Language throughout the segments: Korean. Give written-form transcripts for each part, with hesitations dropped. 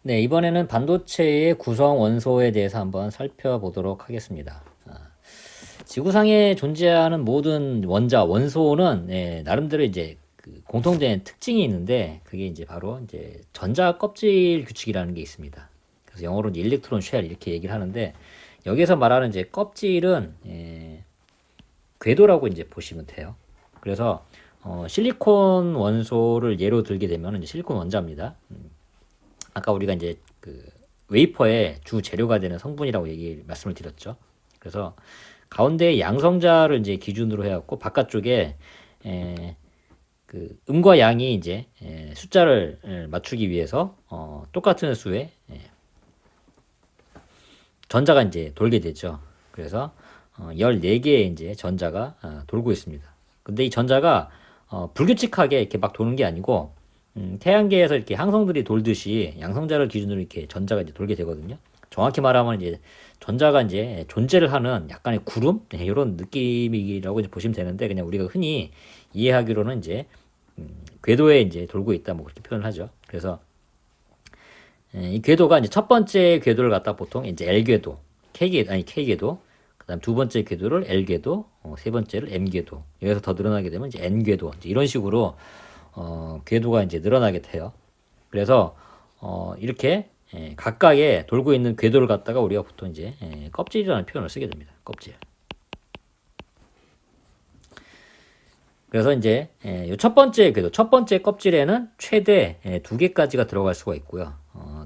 네, 이번에는 반도체의 구성 원소에 대해서 한번 살펴보도록 하겠습니다. 지구상에 존재하는 모든 원소는 나름대로 이제 그 공통된 특징이 있는데 그게 이제 바로 이제 전자 껍질 규칙이라는 게 있습니다. 그래서 영어로 이제 일렉트론 쉘 이렇게 얘기를 하는데 여기서 말하는 이제 껍질은 궤도라고 이제 보시면 돼요. 그래서 실리콘 원소를 예로 들게 되면 이제 실리콘 원자입니다. 아까 우리가 이제 그 웨이퍼의 주 재료가 되는 성분이라고 말씀을 드렸죠. 그래서 가운데 양성자를 이제 기준으로 해갖고 바깥쪽에 그 음과 양이 이제 숫자를 맞추기 위해서 똑같은 수의 전자가 이제 돌게 되죠. 그래서 14개의 이제 전자가 돌고 있습니다. 근데 이 전자가 불규칙하게 이렇게 막 도는 게 아니고 태양계에서 이렇게 항성들이 돌듯이 양성자를 기준으로 이렇게 전자가 이제 돌게 되거든요. 정확히 말하면 이제 전자가 이제 존재를 하는 약간의 구름 이런 느낌이라고 이제 보시면 되는데 그냥 우리가 흔히 이해하기로는 이제 궤도에 이제 돌고 있다 뭐 그렇게 표현을 하죠. 그래서 이 궤도가 이제 첫 번째 궤도를 갖다 보통 이제 L궤도, K궤도, 그다음 두 번째 궤도를 L궤도, 세 번째를 M궤도. 여기서 더 늘어나게 되면 이제 N궤도. 이제 이런 식으로 궤도가 이제 늘어나게 돼요. 그래서 이렇게 각각의 돌고 있는 궤도를 갖다가 우리가 보통 이제 껍질이라는 표현을 쓰게 됩니다. 껍질. 그래서 이제 첫 번째 궤도, 첫 번째 껍질에는 최대 2개까지가 들어갈 수가 있고요.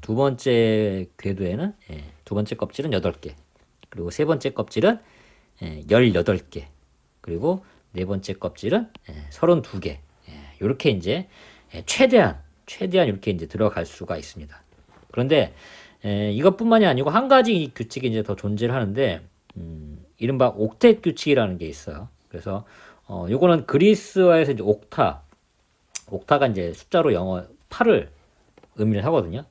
두 번째 궤도에는 두 번째 껍질은 8개, 그리고 세 번째 껍질은 18개, 그리고 네 번째 껍질은 32개. 이렇게 이제 최대한 이렇게 이제 들어갈 수가 있습니다. 그런데 이것뿐만이 아니고 한 가지 규칙이 이제 더 존재를 하는데 이른바 옥텟 규칙이라는 게 있어요. 그래서 요거는 그리스어에서 이제 옥타가 이제 숫자로 영어 8을 의미를 하거든요.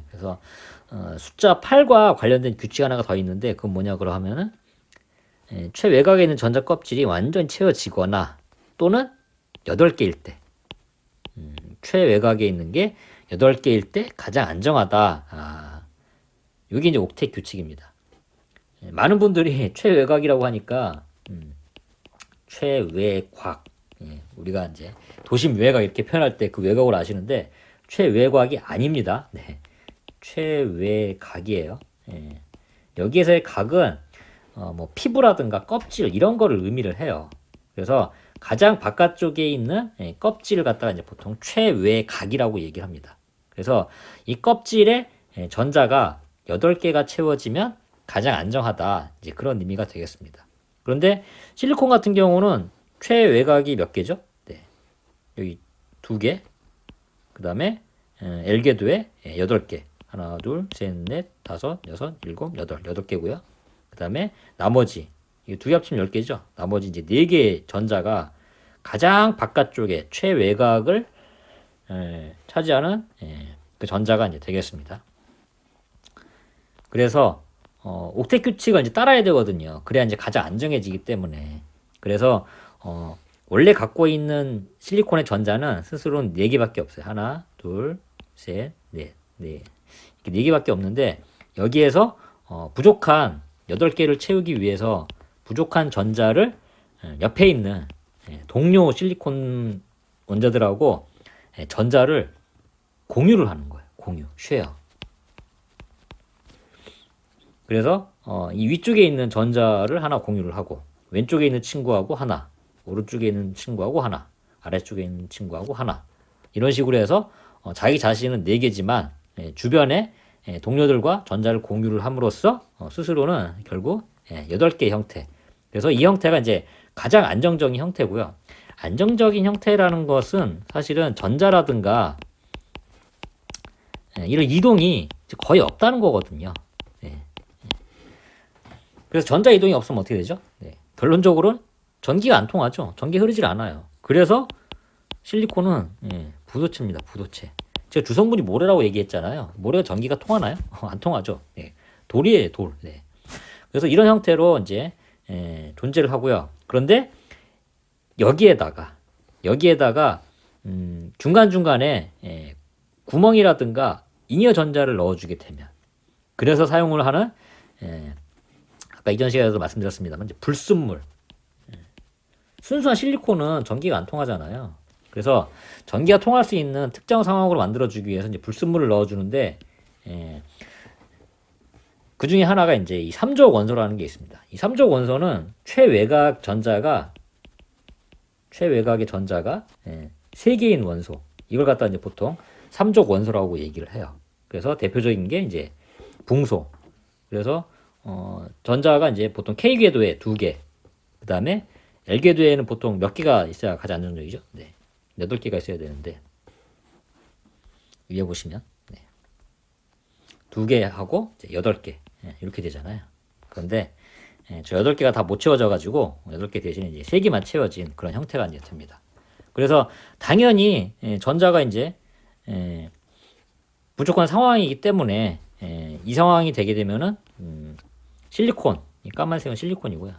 그래서 숫자 8과 관련된 규칙 하나가 더 있는데 그건 뭐냐 그러면은 최외곽에 있는 전자 껍질이 완전히 채워지거나 또는 8개일 때 최외곽에 있는 게 8개일 때 가장 안정하다. 이게 이제 옥텟 규칙입니다. 많은 분들이 최외곽이라고 하니까 최외곽, 우리가 이제 도심 외곽 이렇게 표현할 때 그 외곽을 아시는데 최외곽이 아닙니다. 네. 최외곽이에요. 여기에서의 각은 뭐 피부라든가 껍질 이런 거를 의미를 해요. 그래서 가장 바깥쪽에 있는 껍질을 갖다가 이제 보통 최외각이라고 얘기를 합니다. 그래서 이 껍질에 전자가 8개가 채워지면 가장 안정하다. 이제 그런 의미가 되겠습니다. 그런데 실리콘 같은 경우는 최외각이 몇 개죠? 네. 여기 2개. 그 다음에 L궤도에 8개. 하나, 둘, 셋, 넷, 다섯, 여섯, 일곱, 여덟. 8개고요. 그 다음에 나머지 이 2개 합치면 10개죠. 나머지 이제 4개의 전자가 가장 바깥쪽에 최외곽을 차지하는 그 전자가 이제 되겠습니다. 그래서 옥텟 규칙을 이제 따라야 되거든요. 그래야 이제 가장 안정해지기 때문에. 그래서 원래 갖고 있는 실리콘의 전자는 스스로는 4개밖에 없어요. 하나, 둘, 셋, 넷, 네. 이렇게 4개밖에 없는데 여기에서 부족한 8개를 채우기 위해서 부족한 전자를 옆에 있는 동료 실리콘 원자들하고 전자를 공유를 하는 거예요. 공유, 쉐어. 그래서 이 위쪽에 있는 전자를 하나 공유를 하고 왼쪽에 있는 친구하고 하나, 오른쪽에 있는 친구하고 하나, 아래쪽에 있는 친구하고 하나, 이런 식으로 해서 자기 자신은 4개지만 주변에 동료들과 전자를 공유를 함으로써 스스로는 결국 8개 형태. 그래서 이 형태가 이제 가장 안정적인 형태고요. 안정적인 형태라는 것은 사실은 전자라든가 이런 이동이 거의 없다는 거거든요. 그래서 전자 이동이 없으면 어떻게 되죠? 결론적으로는 전기가 안 통하죠. 전기 흐르질 않아요. 그래서 실리콘은 부도체입니다. 부도체. 제가 주성분이 모래라고 얘기했잖아요. 모래가 전기가 통하나요? 안 통하죠. 돌이에요, 돌. 그래서 이런 형태로 이제 존재를 하고요. 그런데 여기에다가 중간중간에 구멍이라든가 잉여 전자를 넣어주게 되면, 그래서 사용을 하는 아까 이전 시간에도 말씀드렸습니다만 이제 불순물. 순수한 실리콘은 전기가 안 통하잖아요. 그래서 전기가 통할 수 있는 특정 상황으로 만들어주기 위해서 이제 불순물을 넣어주는데, 그 중에 하나가 이제 이 3족 원소라는 게 있습니다. 이 3족 원소는 최외곽의 전자가 3개인 원소. 이걸 갖다 이제 보통 3족 원소라고 얘기를 해요. 그래서 대표적인 게 이제 붕소. 그래서 전자가 이제 보통 K 궤도에 2개. 그 다음에 L 궤도에는 보통 몇 개가 있어야 가장 안정적이죠? 네. 8개가 있어야 되는데, 위에 보시면 2개 하고 8개 이렇게 되잖아요. 그런데 저 8개가 다 못 채워져 가지고 8개 대신에 이제 3개만 채워진 그런 형태가 이제 됩니다. 그래서 당연히 전자가 이제 부족한 상황이기 때문에 이 상황이 되게 되면은 실리콘, 이 까만색은 실리콘이고요.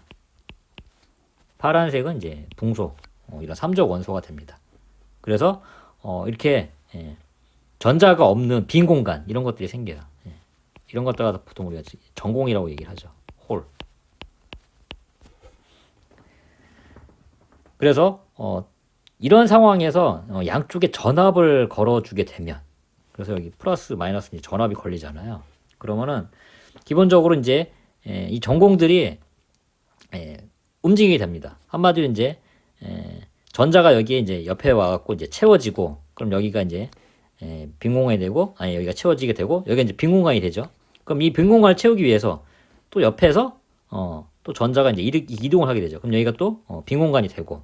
파란색은 이제 붕소, 이런 3족 원소가 됩니다. 그래서 이렇게 전자가 없는 빈 공간 이런 것들이 생겨요. 이런 것들을 보통 우리가 전공이라고 얘기를 하죠. 홀. 그래서 이런 상황에서 양쪽에 전압을 걸어주게 되면, 그래서 여기 플러스 마이너스 전압이 걸리잖아요. 그러면은 기본적으로 이제 이 전공들이 움직이게 됩니다. 한마디로 이제 전자가 여기에 이제 옆에 와갖고 이제 채워지고, 그럼 여기가 이제 빈 공간이 되고, 아니 여기가 채워지게 되고, 여기가 이제 빈 공간이 되죠. 그럼 이 빈 공간을 채우기 위해서 또 옆에서 또 전자가 이제 이동을 하게 되죠. 그럼 여기가 또 빈 공간이 되고,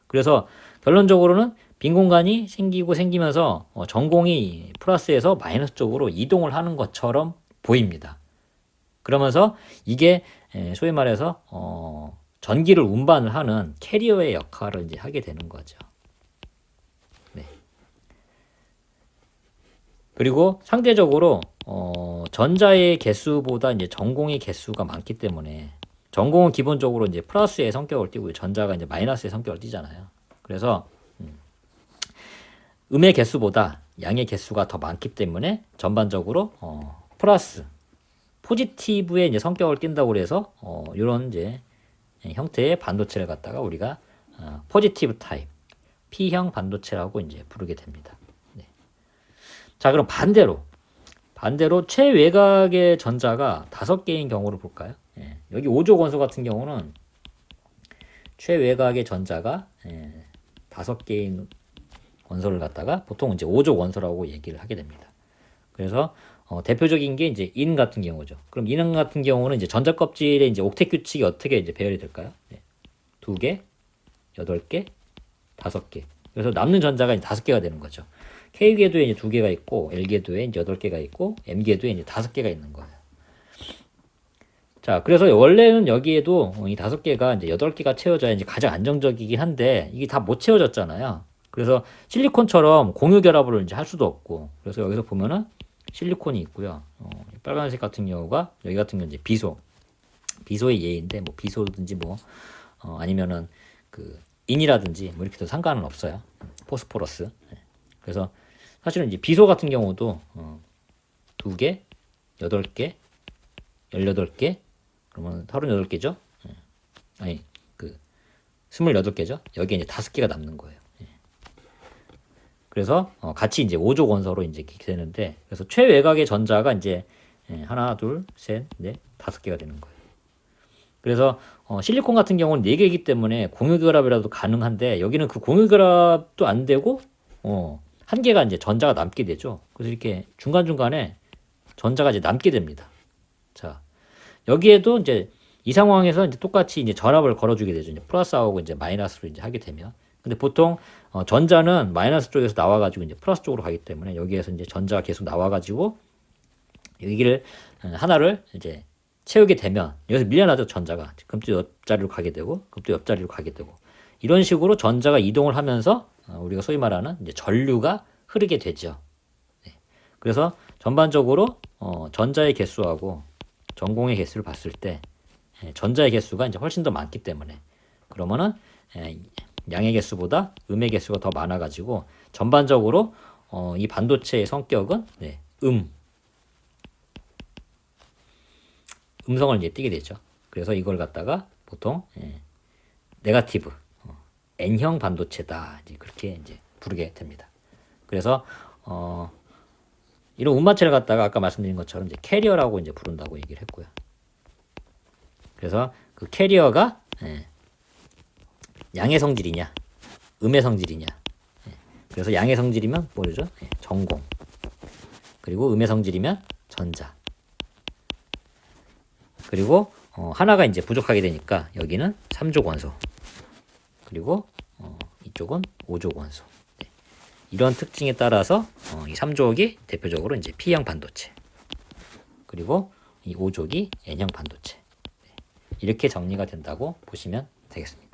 그래서 결론적으로는 빈 공간이 생기면서 전공이 플러스에서 마이너스 쪽으로 이동을 하는 것처럼 보입니다. 그러면서 이게 소위 말해서 전기를 운반을 하는 캐리어의 역할을 이제 하게 되는 거죠. 네. 그리고 상대적으로 전자의 개수보다 이제 전공의 개수가 많기 때문에, 전공은 기본적으로 이제 플러스의 성격을 띠고 전자가 이제 마이너스의 성격을 띠잖아요. 그래서 음의 개수보다 양의 개수가 더 많기 때문에 전반적으로 플러스 포지티브의 이제 성격을 띈다고 그래서 이런 이제 형태의 반도체를 갖다가 우리가 포지티브 타입 P형 반도체라고 이제 부르게 됩니다. 네. 자, 그럼 반대로 최외곽의 전자가 5개인 경우를 볼까요? 여기 5족 원소 같은 경우는 최외곽의 전자가 5개인 원소를 갖다가 보통 이제 5족 원소라고 얘기를 하게 됩니다. 그래서 대표적인 게 이제 인 같은 경우죠. 그럼 인 같은 경우는 이제 전자 껍질의 이제 옥텟 규칙이 어떻게 이제 배열이 될까요? 2개, 8개, 5개. 그래서 남는 전자가 이제 5개가 되는 거죠. K 궤도에 이제 2개가 있고, L 궤도에 이제 8개가 있고, M 궤도에 이제 5개가 있는 거예요. 자, 그래서 원래는 여기에도 이 5개가 이제 8개가 채워져야 이제 가장 안정적이긴 한데, 이게 다 못 채워졌잖아요. 그래서 실리콘처럼 공유 결합을 이제 할 수도 없고, 그래서 여기서 보면은 실리콘이 있고요. 빨간색 같은 경우가, 여기 같은 경우는 이제 비소의 예인데, 뭐 비소든지 뭐 아니면은 그 인이라든지 뭐 이렇게 도 상관은 없어요. 포스포러스. 그래서 사실은 이제 비소 같은 경우도 2개, 8개, 18개, 그러면 38개죠. 아니, 28개죠. 여기에 이제 5개가 남는 거예요. 그래서 같이 이제 5족 원소로 이제 되는데, 그래서 최외곽의 전자가 이제 하나, 둘, 셋, 넷, 5개가 되는 거예요. 그래서 실리콘 같은 경우는 4개이기 때문에 공유 결합이라도 가능한데, 여기는 그 공유 결합도 안 되고 1개가 이제 전자가 남게 되죠. 그래서 이렇게 중간중간에 전자가 이제 남게 됩니다. 자, 여기에도 이제 이 상황에서 이제 똑같이 이제 전압을 걸어주게 되죠. 이제 플러스하고 이제 마이너스로 이제 하게 되면. 근데 보통 전자는 마이너스 쪽에서 나와가지고 이제 플러스 쪽으로 가기 때문에 여기에서 이제 전자가 계속 나와가지고 여기를 하나를 이제 채우게 되면 여기서 밀려나죠. 전자가. 그럼 또 옆자리로 가게 되고, 그럼 또 옆자리로 가게 되고, 이런 식으로 전자가 이동을 하면서 우리가 소위 말하는 이제 전류가 흐르게 되죠. 네. 그래서 전반적으로 전자의 개수하고 전공의 개수를 봤을 때 전자의 개수가 이제 훨씬 더 많기 때문에, 그러면은 양의 개수보다 음의 개수가 더 많아가지고 전반적으로 이 반도체의 성격은 음성을 이제 띄게 되죠. 그래서 이걸 갖다가 보통 네거티브 N형 반도체다 이제 그렇게 이제 부르게 됩니다. 그래서 이런 운마체를 갖다가 아까 말씀드린 것처럼 이제 캐리어라고 이제 부른다고 얘기를 했고요. 그래서 그 캐리어가 양의 성질이냐, 음의 성질이냐. 그래서 양의 성질이면 뭐죠? 전공. 그리고 음의 성질이면 전자. 그리고 하나가 이제 부족하게 되니까 여기는 3족 원소. 그리고 이쪽은 5족 원소. 이런 특징에 따라서 이 3족이 대표적으로 이제 P형 반도체. 그리고 이 5족이 N형 반도체. 이렇게 정리가 된다고 보시면 되겠습니다.